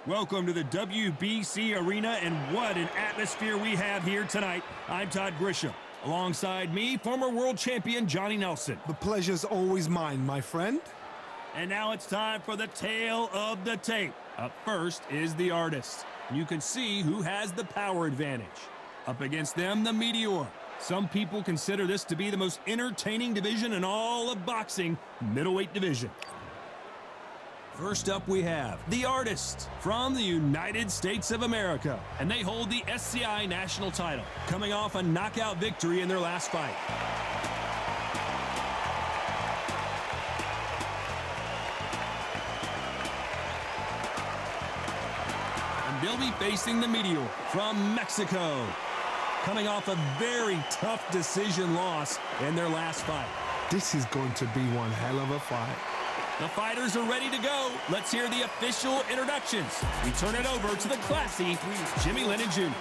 Welcome to the WBC Arena, and what an atmosphere we have here tonight. I'm Todd Grisham. Alongside me, former world champion Johnny Nelson. The pleasure's always mine, my friend. And now it's time for the tale of the tape. Up first is the artist. You can see who has the power advantage. Up against them, the Meteor. Some people consider this to be the most entertaining division in all of boxing, middleweight division. First up we have the Artist from the United States of America, and they hold the SCI national title, coming off a knockout victory in their last fight. And they'll be facing the Meteor from Mexico, coming off a very tough decision loss in their last fight. This is going to be one hell of a fight. The fighters are ready to go. Let's hear the official introductions. We turn it over to the classy Jimmy Lennon Jr.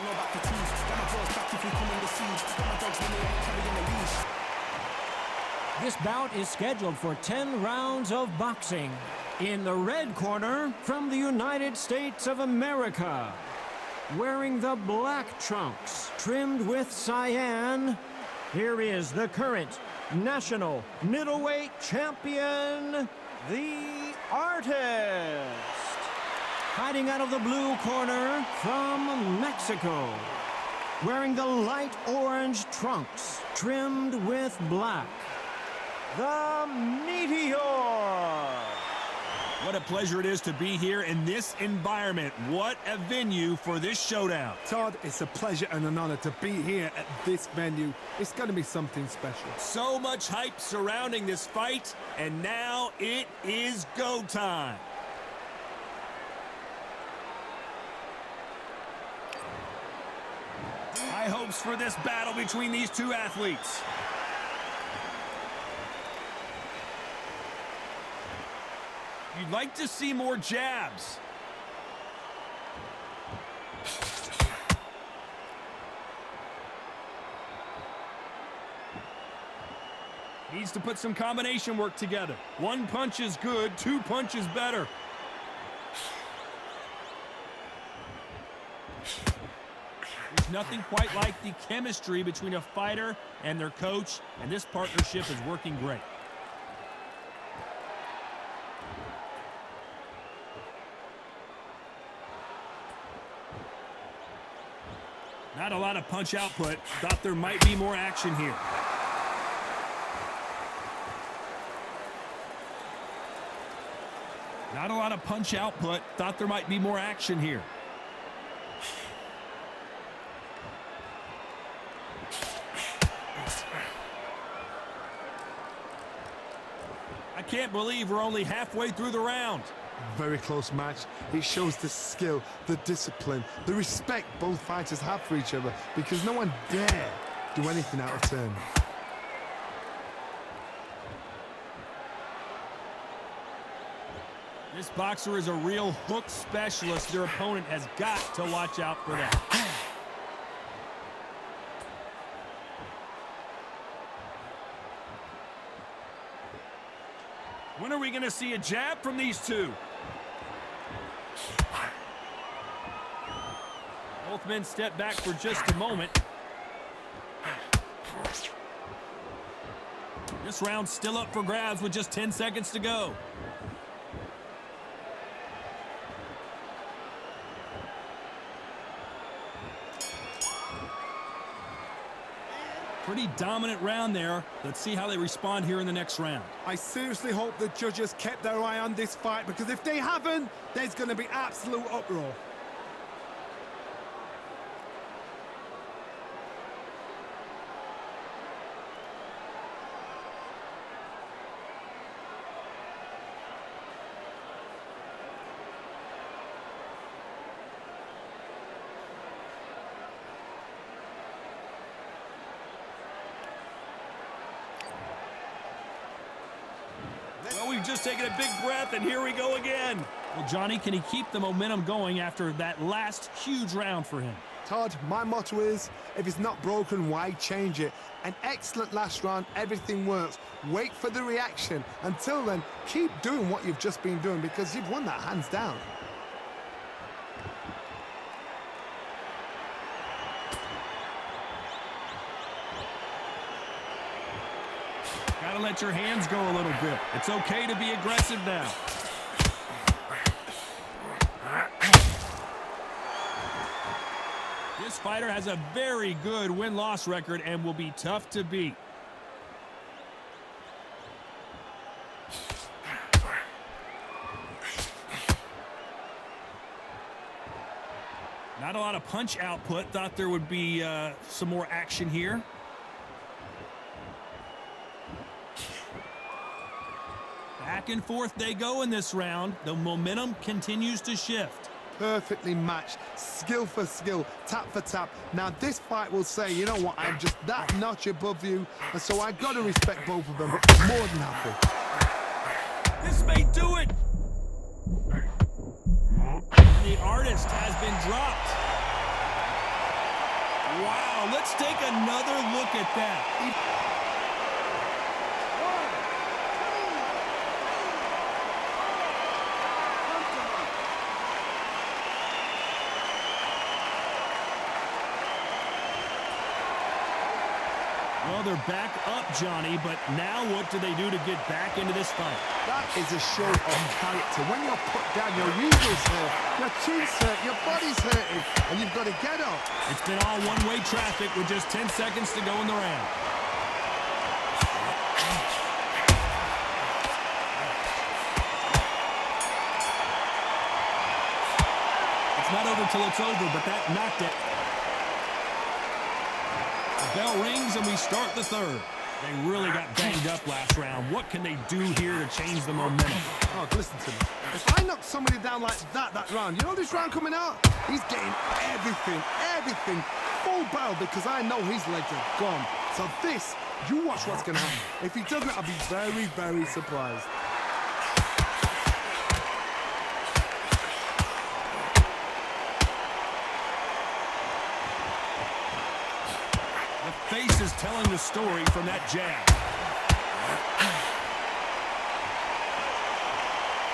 This bout is scheduled for 10 rounds of boxing. In the red corner, from the United States of America, wearing the black trunks, trimmed with cyan, here is the current national middleweight champion, the Artist. Fighting out of the blue corner from Mexico, wearing the light orange trunks, trimmed with black, the Meteor. What a pleasure it is to be here in this environment. What a venue for this showdown. Todd, it's a pleasure and an honor to be here at this venue. It's going to be something special. So much hype surrounding this fight, and now it is go time. High hopes for this battle between these two athletes. You'd like to see more jabs. Needs to put some combination work together. One punch is good, two punches better. There's nothing quite like the chemistry between a fighter and their coach, and this partnership is working great. Not a lot of punch output. Thought there might be more action here. Not a lot of punch output. Thought there might be more action here. I can't believe we're only halfway through the round. Very close match. It shows the skill, the discipline, the respect both fighters have for each other, because no one dare do anything out of turn. This boxer is a real hook specialist. Their opponent has got to watch out for that. When are we going to see a jab from these two? Both men step back for just a moment. This round's still up for grabs with just 10 seconds to go. Pretty dominant round there. Let's see how they respond here in the next round. I seriously hope the judges kept their eye on this fight, because if they haven't, there's going to be absolute uproar. Well, we've just taken a big breath, and here we go again. Well, Johnny, can he keep the momentum going after that last huge round for him? Todd, my motto is, if it's not broken, why change it? An excellent last round, everything works. Wait for the reaction. Until then, keep doing what you've just been doing, because you've won that hands down. Gotta let your hands go a little bit. It's okay to be aggressive now. This fighter has a very good win-loss record and will be tough to beat. Not a lot of punch output. Thought there would be some more action here. Back and forth they go in this round. The momentum continues to shift. Perfectly matched, skill for skill, tap for tap. Now this fight will say, you know what, I'm just that notch above you, and so I got to respect both of them, but more than happy. This may do it. The artist has been dropped. Wow, let's take another look at that. Well, they're back up, Johnny, but now what do they do to get back into this fight? That is a show of character. When you're put down, your usual's hurt, your chin's hurt, your body's hurting, and you've got to get up. It's been all one-way traffic with just 10 seconds to go in the round. It's not over till it's over, but that knocked it. The bell rings and we start the third. They really got banged up last round. What can they do here to change the momentum? Oh, listen to me. If I knock somebody down like that round, you know this round coming out? He's getting everything full barrel because I know his legs are gone. So this, you watch what's going to happen. If he doesn't, I'll be very, very surprised. The face is telling the story from that jab.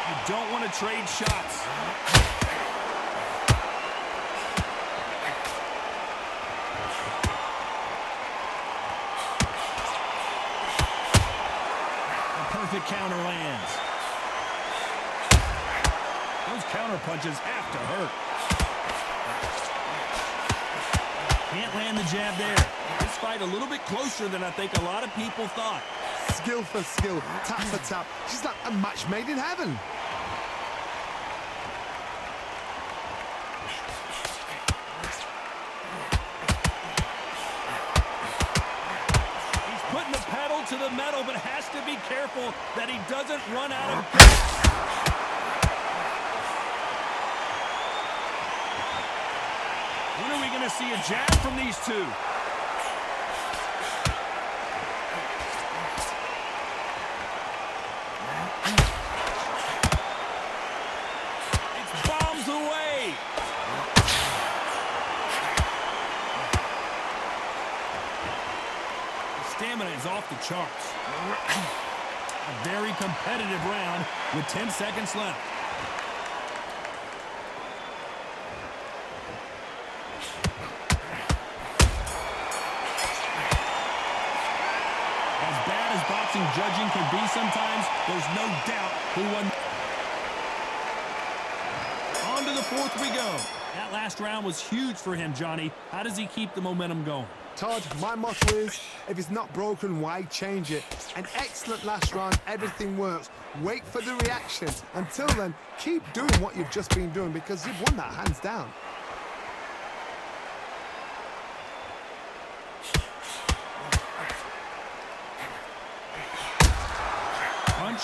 You don't want to trade shots. A perfect counter lands. Those counter punches have to hurt. Can't land the jab there. This fight a little bit closer than I think a lot of people thought. Skill for skill, tap for tap. She's like a match made in heaven. He's putting the pedal to the metal, but has to be careful that he doesn't run out of gas. When are we going to see a jab from these two? It's bombs away. The stamina is off the charts. A very competitive round with 10 seconds left. Judging can be sometimes, there's no doubt who won. On to the fourth we go. That last round was huge for him, Johnny. How does he keep the momentum going? Todd, my motto is, if it's not broken, why change it? An excellent last round, everything works. Wait for the reaction. Until then, keep doing what you've just been doing because you've won that hands down.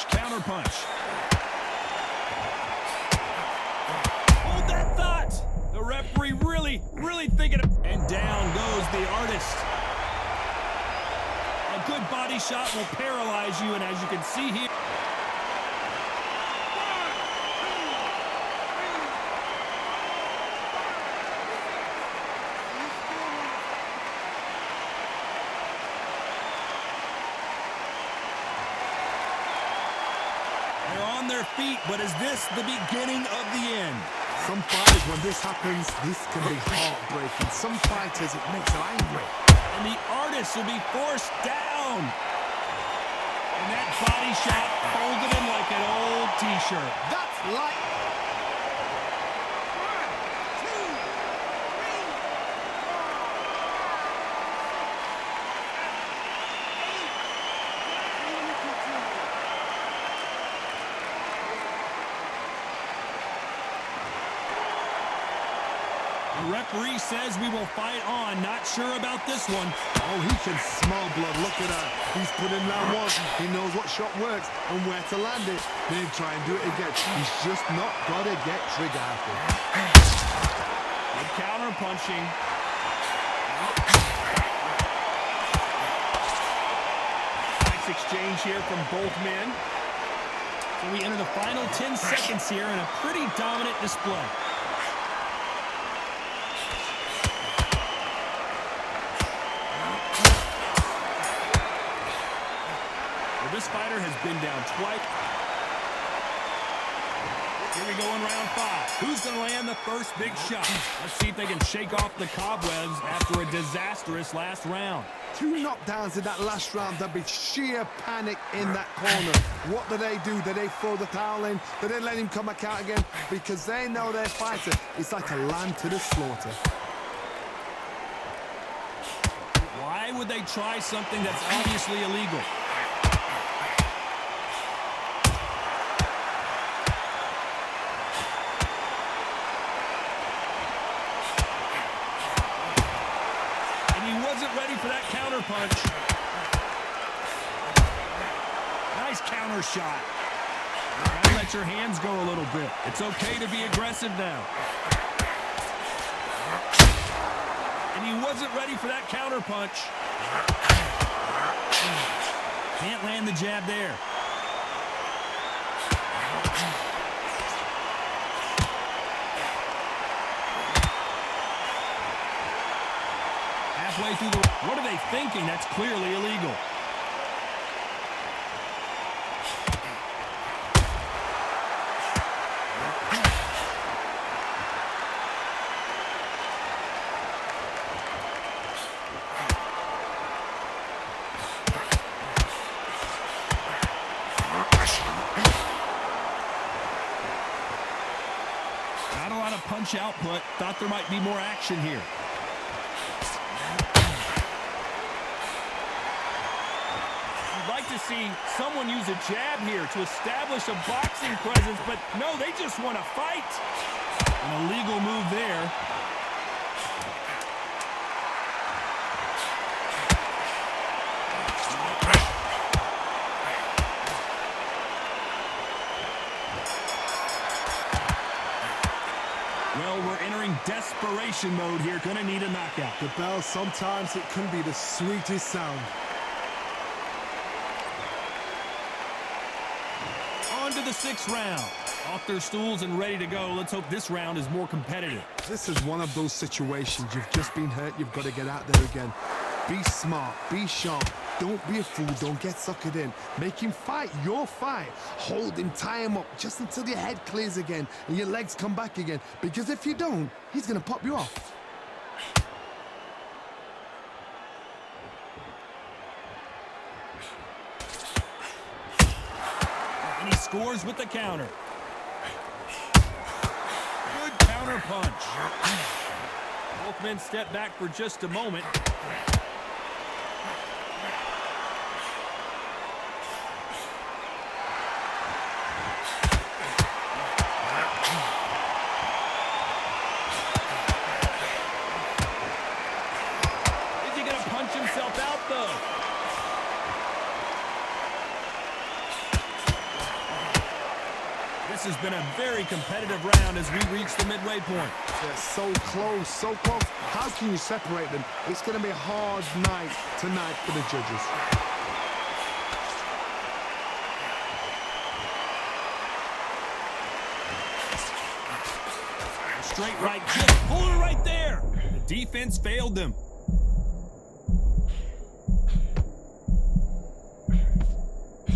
Counter punch. Hold that thought. The referee really thinking of. And down goes the artist. A good body shot will paralyze you, and as you can see here. Their feet, but is this the beginning of the end? Some fighters, when this happens, this can be heartbreaking. Some fighters, it makes them angry. And the artist will be forced down. body shot, folded in like an old T-shirt. That's like... The referee says we will fight on. Not sure about this one. Oh, he can smell blood. Look at that. He's put in round one. He knows what shot works and where to land it. Then try and do it again. He's just not got to get trigger happy. Good counter punching. Nice exchange here from both men. So we enter the final 10 seconds here in a pretty dominant display. This fighter has been down twice. Here we go in round 5. Who's going to land the first big shot? Let's see if they can shake off the cobwebs after a disastrous last round. 2 knockdowns in that last round. There'd be sheer panic in that corner. What do? Do they throw the towel in? Do they let him come back out again? Because they know their fighter. It's like a lamb to the slaughter. Why would they try something that's obviously illegal? Ready for that counter punch. Nice counter shot. Gotta let your hands go a little bit. It's okay to be aggressive now. And he wasn't ready for that counter punch. Can't land the jab there. Halfway through the... What are they thinking? That's clearly illegal. Not a lot of punch output. Thought there might be more action here. To see someone use a jab here to establish a boxing presence, but no, they just want to fight. An illegal move there. Well, we're entering desperation mode here. Gonna need a knockout. The bell, sometimes it can be the sweetest sound. On to the 6th round. Off their stools and ready to go. Let's hope this round is more competitive. This is one of those situations. You've just been hurt. You've got to get out there again. Be smart. Be sharp. Don't be a fool. Don't get suckered in. Make him fight your fight. Hold him. Tie him up just until your head clears again and your legs come back again. Because if you don't, he's going to pop you off. Scores with the counter. Good counter punch. Both men step back for just a moment. Is he going to punch himself out, though? This has been a very competitive round as we reach the midway point. They're so close, so close. How can you separate them? It's going to be a hard night tonight for the judges. Straight right, just pull her right there. The defense failed them.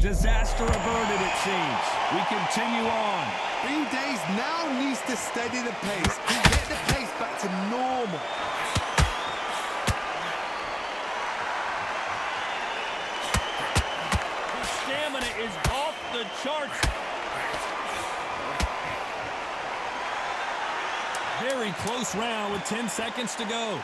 Disaster averted, it seems. We continue on. Bean Days now needs to steady the pace and get the pace back to normal. His stamina is the charts. Very close round with 10 seconds to go.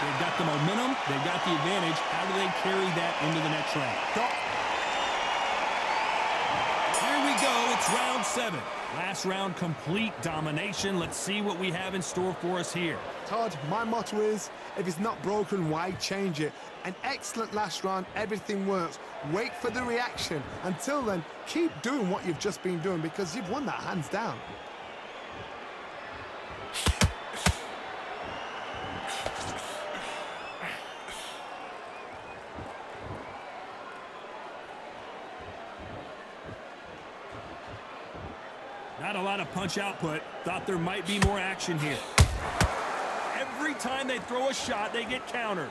They've got the momentum. They've got the advantage. How do they carry that into the next round? Here we go. It's round 7. Last round, complete domination. Let's see what we have in store for us here. Todd, my motto is, if it's not broken, why change it? An excellent last round, everything works. Wait for the reaction. Until then, keep doing what you've just been doing because you've won that hands down. Not a lot of punch output. Thought there might be more action here. Every time they throw a shot, they get countered.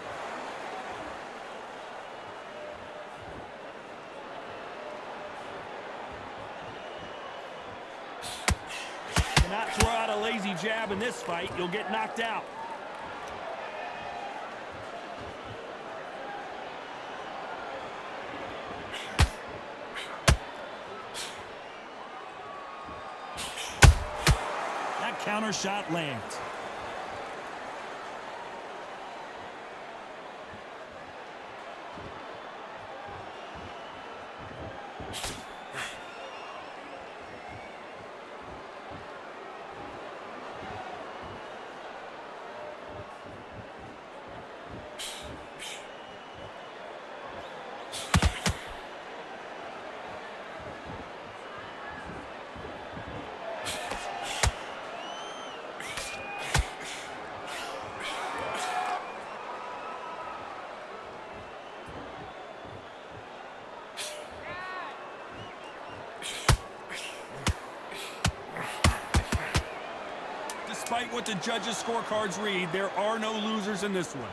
Cannot throw out a lazy jab in this fight. You'll get knocked out. That counter shot lands. Despite what the judges' scorecards read, there are no losers in this one.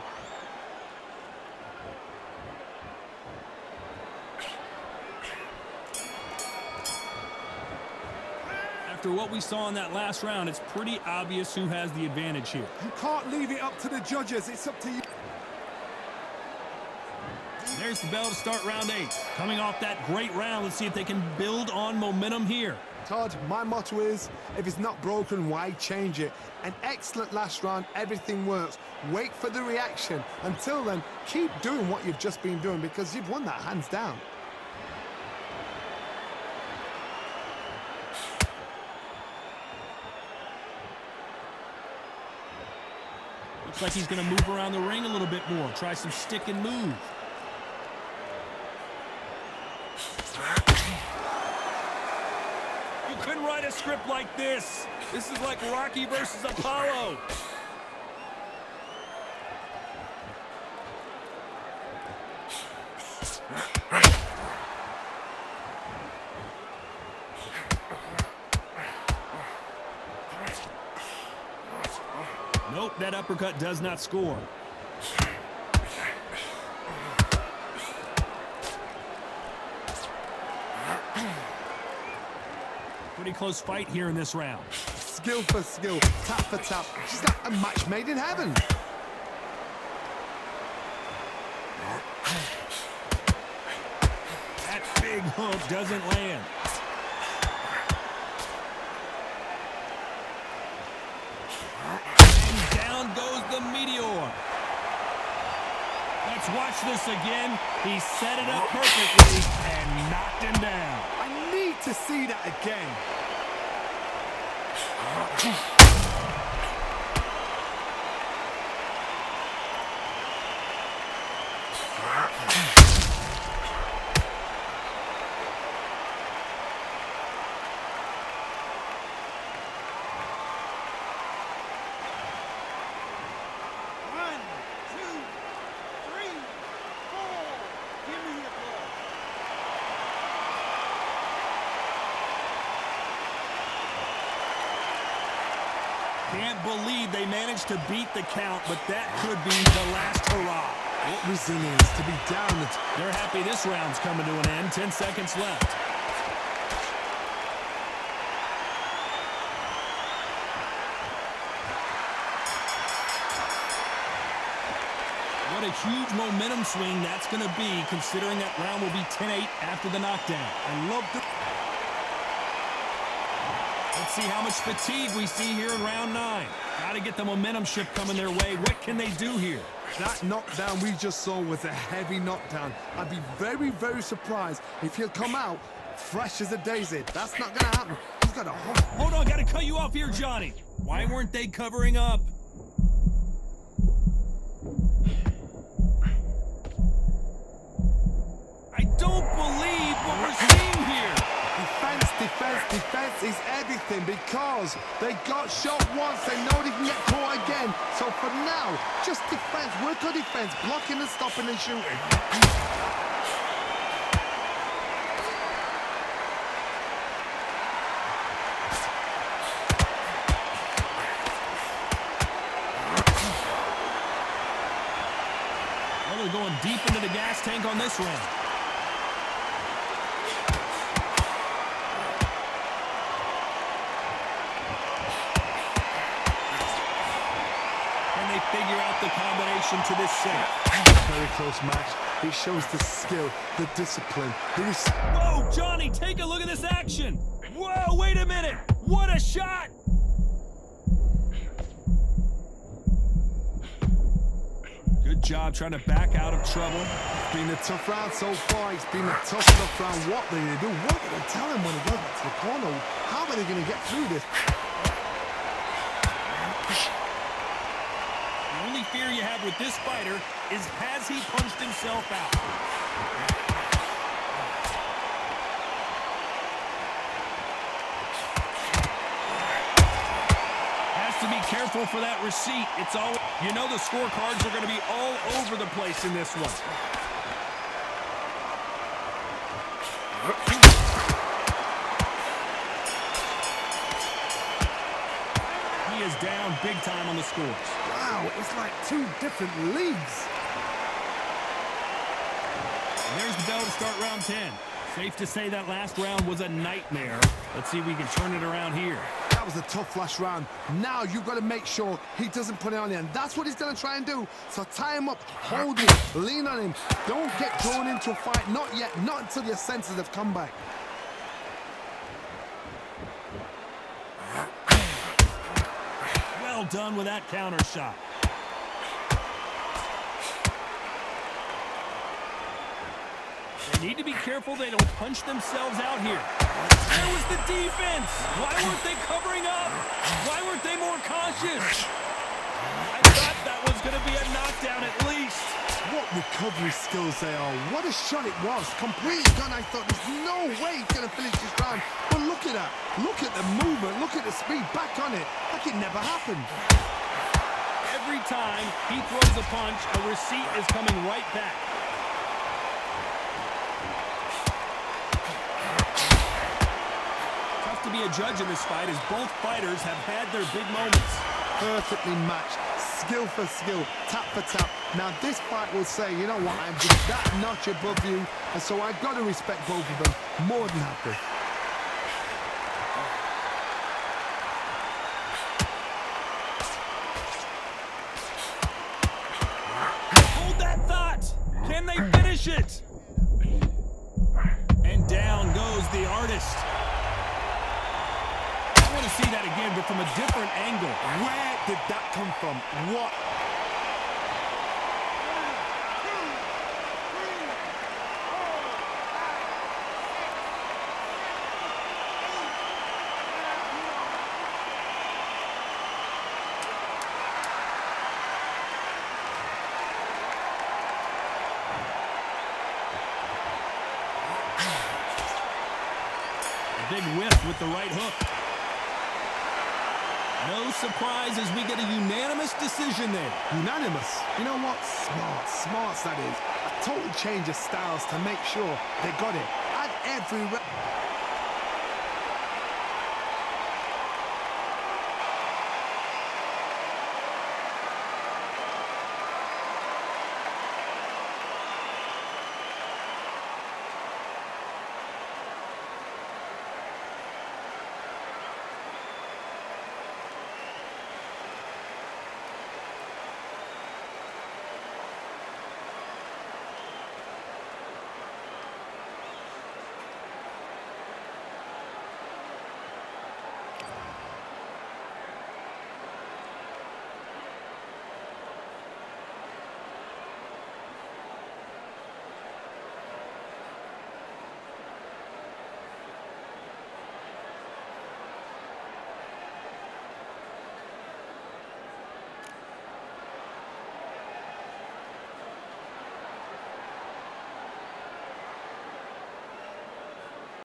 After what we saw in that last round, it's pretty obvious who has the advantage here. You can't leave it up to the judges. It's up to you. There's the bell to start round 8. Coming off that great round, let's see if they can build on momentum here. Todd, my motto is, if it's not broken, why change it? An excellent last round, everything works. Wait for the reaction. Until then, keep doing what you've just been doing because you've won that hands down. Looks like he's going to move around the ring a little bit more. Try some stick and move. You couldn't write a script like this. This is like Rocky versus Apollo. Nope, that uppercut does not score. Pretty close fight here in this round. Skill for skill, tap for tap. She's like a match made in heaven. That big hook doesn't land. And down goes the meteor. Let's watch this again. He set it up perfectly and knocked him down. I need to see that again. Can't believe they managed to beat the count, but that could be the last hurrah. What resilience to be down. They're happy this round's coming to an end. 10 seconds left. what a huge momentum swing that's going to be, considering that round will be 10-8 after the knockdown. I love the... Let's see how much fatigue we see here in round 9. Got to get the momentum shift coming their way. What can they do here? That knockdown we just saw was a heavy knockdown. I'd be very, very surprised if he'll come out fresh as a daisy. That's not going to happen. He's got a... Hold on, got to cut you off here, Johnny. Why weren't they covering up? I don't believe what we're seeing here. Defense, defense, defense is everything because they got shot once. They know they can get caught again. So for now, just defense, work on defense, blocking and stopping and shooting. Well, they're going deep into the gas tank on this round. Figure out the combination to this set. Very close match. It shows the skill, the discipline, the Whoa, Johnny, take a look at this action. Whoa, wait a minute. What a shot. Good job trying to back out of trouble. It's been a tough round so far. It's been a tough round. What are they going to do? What are they tell him when he goes back to the corner? How are they going to get through this? The only fear you have with this fighter is, has he punched himself out? Has to be careful for that receipt. It's all, you know, the scorecards are going to be all over the place in this one. He is down big time on the scores. Wow, it's like two different leagues. And there's the bell to start round 10. Safe to say that last round was a nightmare. Let's see if we can turn it around here. That was a tough last round. Now you've got to make sure he doesn't put it on the end. That's what he's going to try and do. So tie him up, hold him, lean on him. Don't get drawn into a fight. Not yet. Not until your senses have come back. Well done with that counter shot. They need to be careful they don't punch themselves out here. Where was the defense? Why weren't they covering up? Why weren't they more cautious? I thought that was going to be a knockdown at least. What recovery skills they are. What a shot it was. Completely done. I thought there's no way he's going to finish this round. But look at that. Look at the movement. Look at the speed. Back on it. Like it never happened. Every time he throws a punch, a receipt is coming right back. Tough to be a judge in this fight as both fighters have had their big moments. Perfectly matched. Skill for skill. Tap for tap. Now this fight will say, you know what, I'm just that notch above you, and so I've got to respect both of them. More than happy. Hold that thought! Can they finish it? And down goes the artist. I want to see that again, but from a different angle. Where did that come from? What? Big whiff with the right hook. No surprise as we get a unanimous decision there. Unanimous. You know what? Smart. Smarts, that is. A total change of styles to make sure they got it. At every...